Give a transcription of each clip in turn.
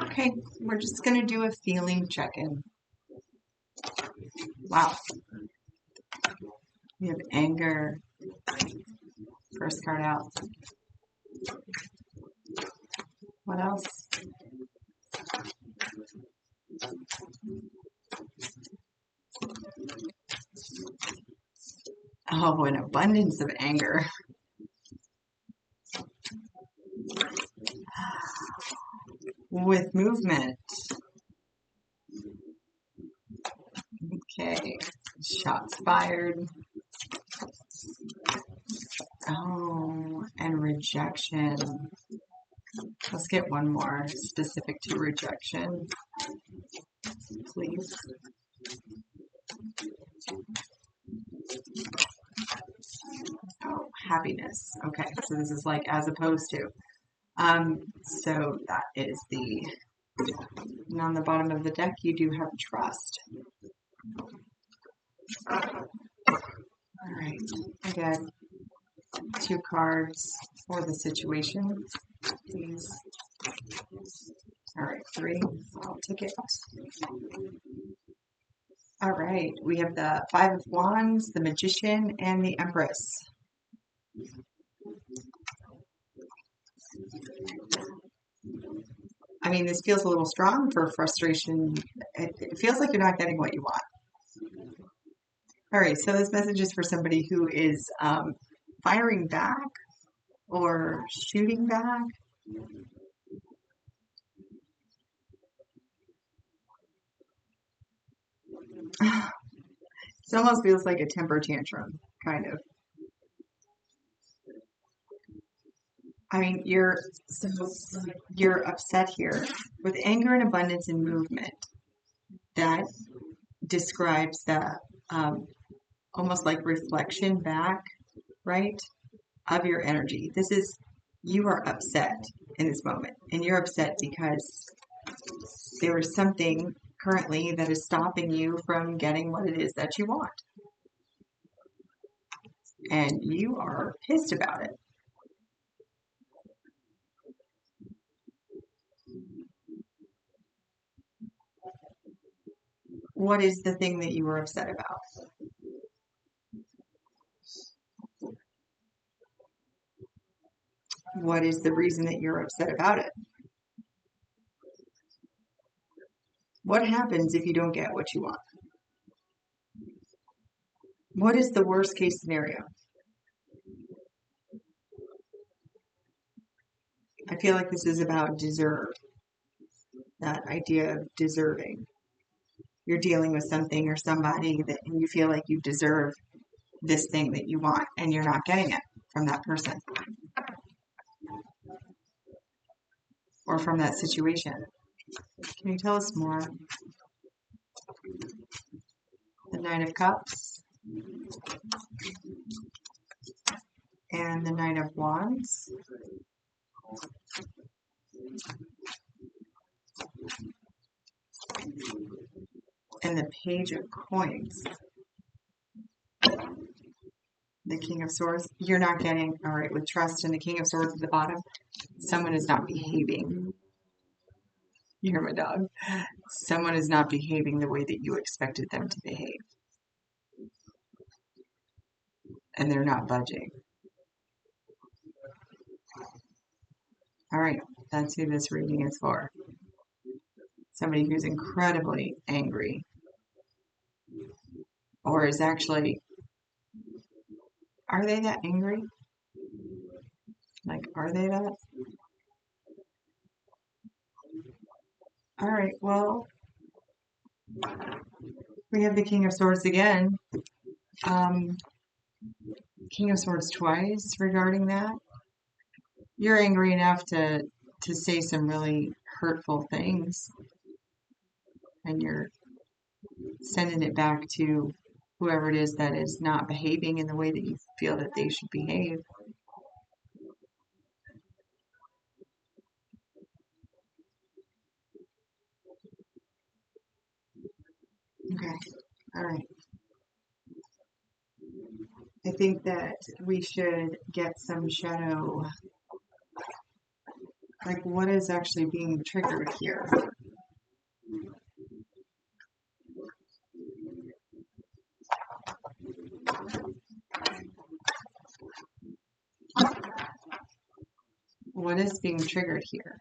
Okay, we're just going to do a feeling check-in. Wow. We have anger. First card out. What else? Oh, an abundance of anger. With movement. Okay, shots fired. Oh, and rejection. Let's get one more specific to rejection, please. Oh, happiness. Okay, so this is like as opposed to. So that is the, and on the bottom of the deck, you do have trust. All right, I got 2 cards for the situation, please. All right, 3, I'll take it. All right, we have the 5 of Wands, the Magician, and the Empress. I mean, this feels a little strong for frustration. It feels like you're not getting what you want. All right, so this message is for somebody who is firing back or shooting back. It almost feels like a temper tantrum, kind of. I mean, you're upset here with anger and abundance and movement. That describes the almost like reflection back, right, of your energy. This is, you are upset in this moment, and you're upset because there is something currently that is stopping you from getting what it is that you want. And you are pissed about it. What is the thing that you were upset about? What is the reason that you're upset about it? What happens if you don't get what you want? What is the worst case scenario? I feel like this is about deserve, that idea of deserving. You're dealing with something or somebody that you feel like you deserve this thing that you want, and you're not getting it from that person or from that situation. Can you tell us more? The 9 of Cups and the 9 of Wands. And the Page of Coins. The King of Swords. You're not getting, all right, with trust and the King of Swords at the bottom, someone is not behaving. You hear my dog? Someone is not behaving the way that you expected them to behave. And they're not budging. All right, that's who this reading is for. Somebody who's incredibly angry. Or is actually, are they that angry? Like, are they that? All right, well, we have the King of Swords again. King of Swords twice regarding that. You're angry enough to say some really hurtful things, and you're sending it back to whoever it is that is not behaving in the way that you feel that they should behave. Okay, all right. I think that we should get some shadow Like, what is actually being triggered here? What is being triggered here?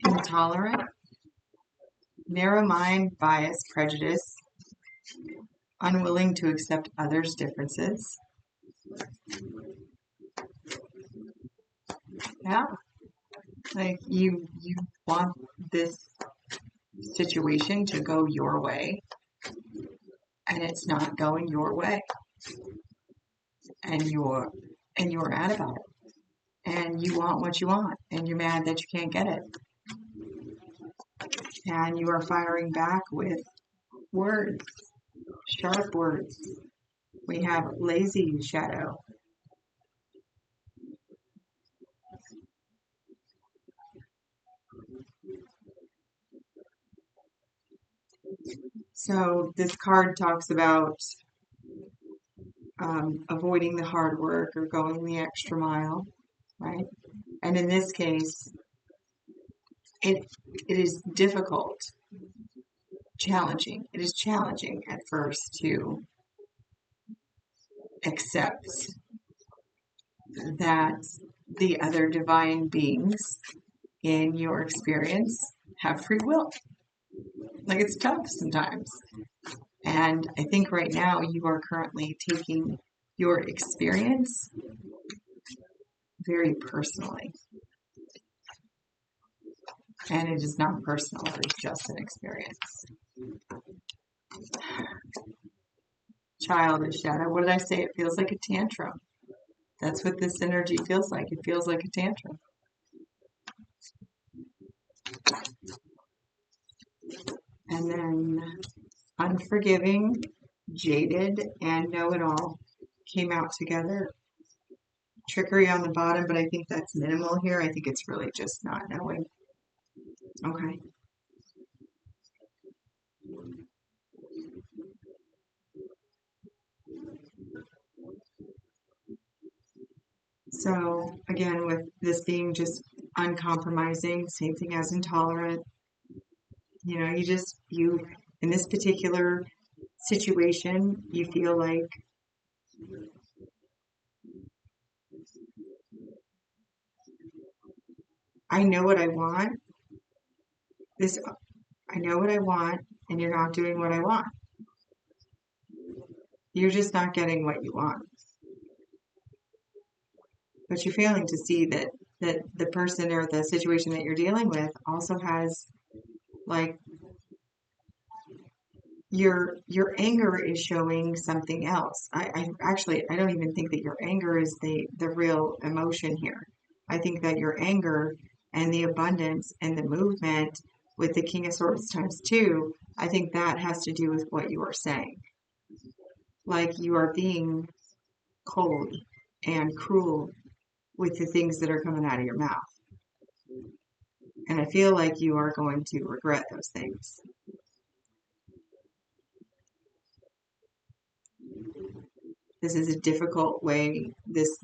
Intolerant, narrow mind, bias, prejudice, unwilling to accept others' differences. Yeah, like you want this situation to go your way, and it's not going your way, and you're mad about it, and you want what you want, and you're mad that you can't get it, and you are firing back with words, sharp words. We have lazy shadow. So this card talks about avoiding the hard work or going the extra mile, right? And in this case, it it is difficult, challenging. It is challenging at first to accept that the other divine beings in your experience have free will. Like, it's tough sometimes. And I think right now you are currently taking your experience very personally. And it is not personal, it is just an experience. Childish shadow. What did I say? It feels like a tantrum. That's what this energy feels like. It feels like a tantrum. And then unforgiving, jaded, and know-it-all came out together. Trickery on the bottom, but I think that's minimal here. I think it's really just not knowing. Okay. So again, with this being just uncompromising, same thing as intolerant. You in this particular situation, you feel like I know what I want. This I know what I want, and you're not doing what I want. You're just not getting what you want. But you're failing to see that the person or the situation that you're dealing with also has, like, your anger is showing something else. I actually I don't even think that your anger is the real emotion here. I think that your anger and the abundance and the movement with the King of Swords times two, I think that has to do with what you are saying. Like, you are being cold and cruel with the things that are coming out of your mouth. And I feel like you are going to regret those things. This is a difficult way, this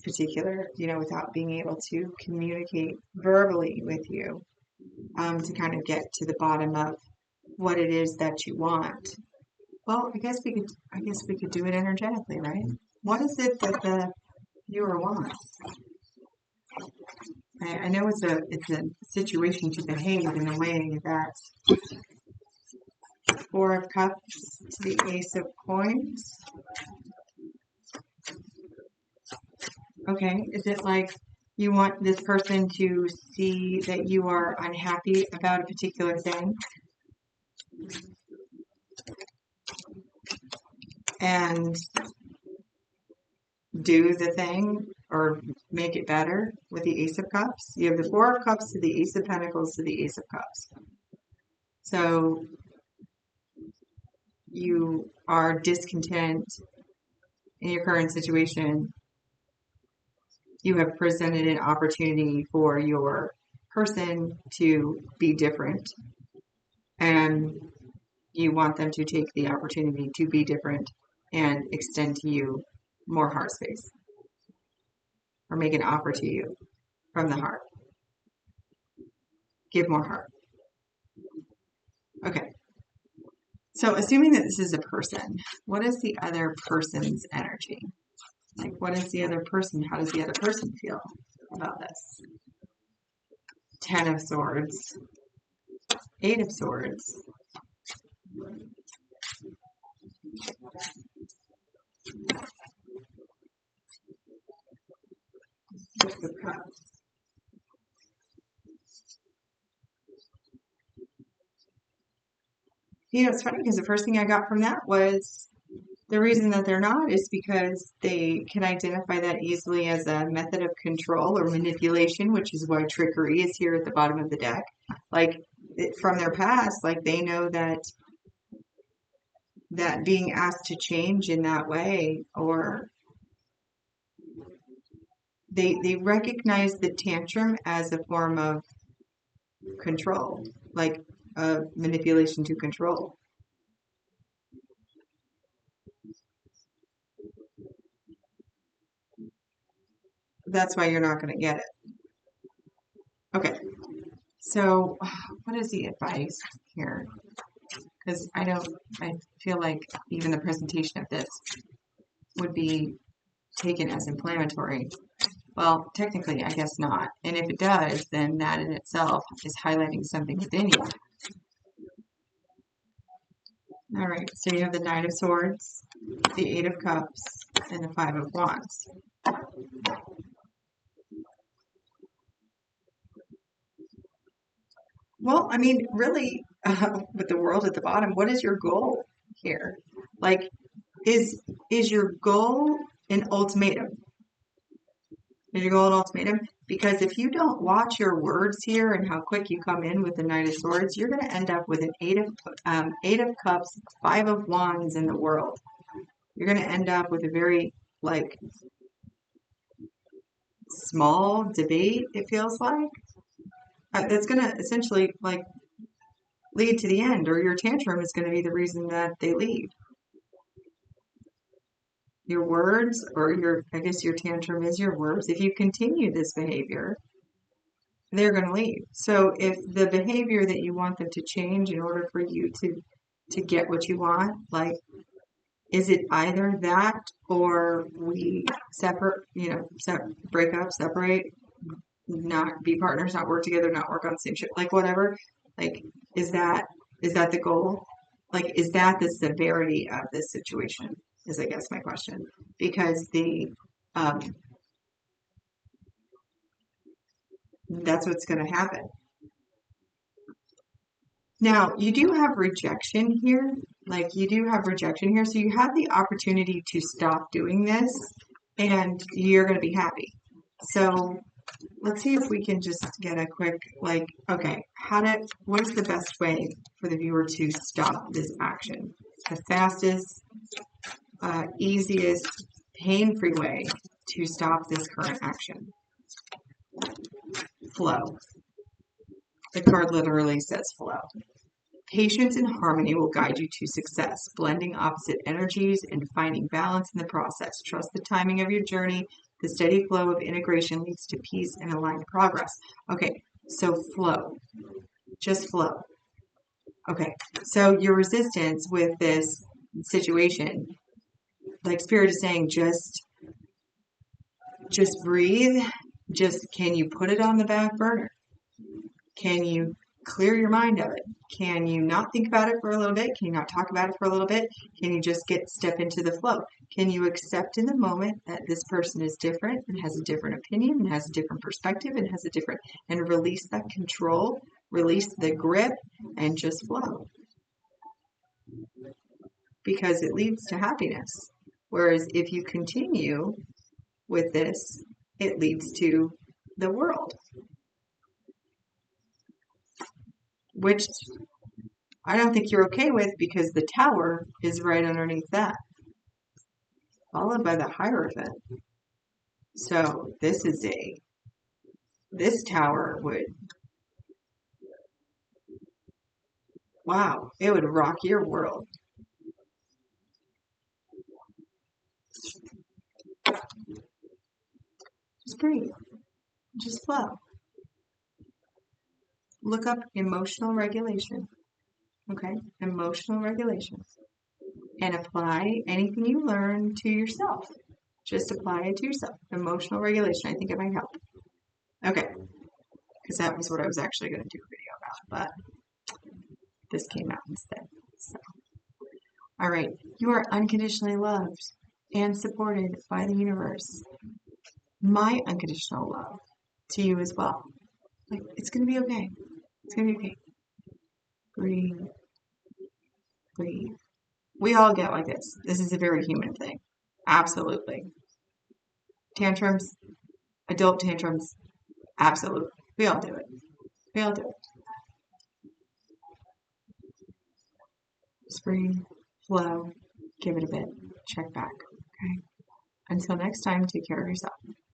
particular, without being able to communicate verbally with you, to kind of get to the bottom of what it is that you want. Well, I guess we could do it energetically, right? What is it that the viewer wants? I know it's a situation to behave in a way that Four of Cups to the Ace of Coins. Okay, is it like you want this person to see that you are unhappy about a particular thing and do the thing or make it better with the Ace of Cups? You have the Four of Cups to the Ace of Pentacles to the Ace of Cups. So you are discontent in your current situation You have presented an opportunity for your person to be different, and you want them to take the opportunity to be different and extend to you more heart space or make an offer to you from the heart. Give more heart. Okay. So assuming that this is a person, what is the other person's energy? Like, what is the other person? How does the other person feel about this? 10 of Swords, 8 of Swords, Six of Cups. You know, it's funny because the first thing I got from that was the reason that they're not is because they can identify that easily as a method of control or manipulation, which is why trickery is here at the bottom of the deck. Like from their past, like they know that being asked to change in that way, or they recognize the tantrum as a form of control, like manipulation to control. That's why you're not going to get it. Okay, so what is the advice here? Because I feel like even the presentation of this would be taken as inflammatory. Well, technically, I guess not. And if it does, then that in itself is highlighting something within you. All right, so you have the Knight of Swords, the Eight of Cups, and the Five of Wands. Well, I mean, really, with the world at the bottom, what is your goal here? Like, is your goal an ultimatum? Is your goal an ultimatum? Because if you don't watch your words here and how quick you come in with the Knight of Swords, you're going to end up with an Eight of Cups, Five of Wands in the world. You're going to end up with a very like small debate. It feels like that's going to essentially like lead to the end, or your tantrum is going to be the reason that they leave. Your words, or I guess your tantrum is your words. If you continue this behavior, they're going to leave. So if the behavior that you want them to change in order for you to get what you want, like, is it either that or we separate, break up, separate, not be partners, not work together, not work on the same shit, like whatever. Like, is that the goal? Like, is that the severity of this situation? Is I guess my question, because um, that's what's going to happen. Now, you do have rejection here. Like, you do have rejection here. So you have the opportunity to stop doing this and you're going to be happy. So let's see if we can just get a quick, like, okay, what is the best way for the viewer to stop this action? The fastest, easiest, pain-free way to stop this current action. Flow. The card literally says flow. Patience and harmony will guide you to success, blending opposite energies and finding balance in the process. Trust the timing of your journey. The steady flow of integration leads to peace and aligned progress. Okay, so flow. Just flow. Okay, so your resistance with this situation, like Spirit is saying, just breathe. Just, can you put it on the back burner? Can you clear your mind of it? Can you not think about it for a little bit? Can you not talk about it for a little bit? Can you just step into the flow? Can you accept in the moment that this person is different and has a different opinion and has a different perspective and and release that control, release the grip, and just flow? Because it leads to happiness. Whereas if you continue with this, it leads to the world, which I don't think you're okay with, because the Tower is right underneath that, followed by the Hierophant. So this tower would, wow, it would rock your world. Just breathe. Just flow. Look up emotional regulation. Okay? Emotional regulation. And apply anything you learn to yourself. Just apply it to yourself. Emotional regulation. I think it might help. Okay. Because that was what I was actually going to do a video about, but this came out instead. So, all right. You are unconditionally loved and supported by the universe. My unconditional love to you as well. Like, it's going to be okay. It's going to be okay. Breathe, breathe. We all get like this. This is a very human thing. Absolutely. Tantrums, adult tantrums, absolutely. We all do it. We all do it. Just breathe, flow, give it a bit, check back. Okay. Until next time, take care of yourself.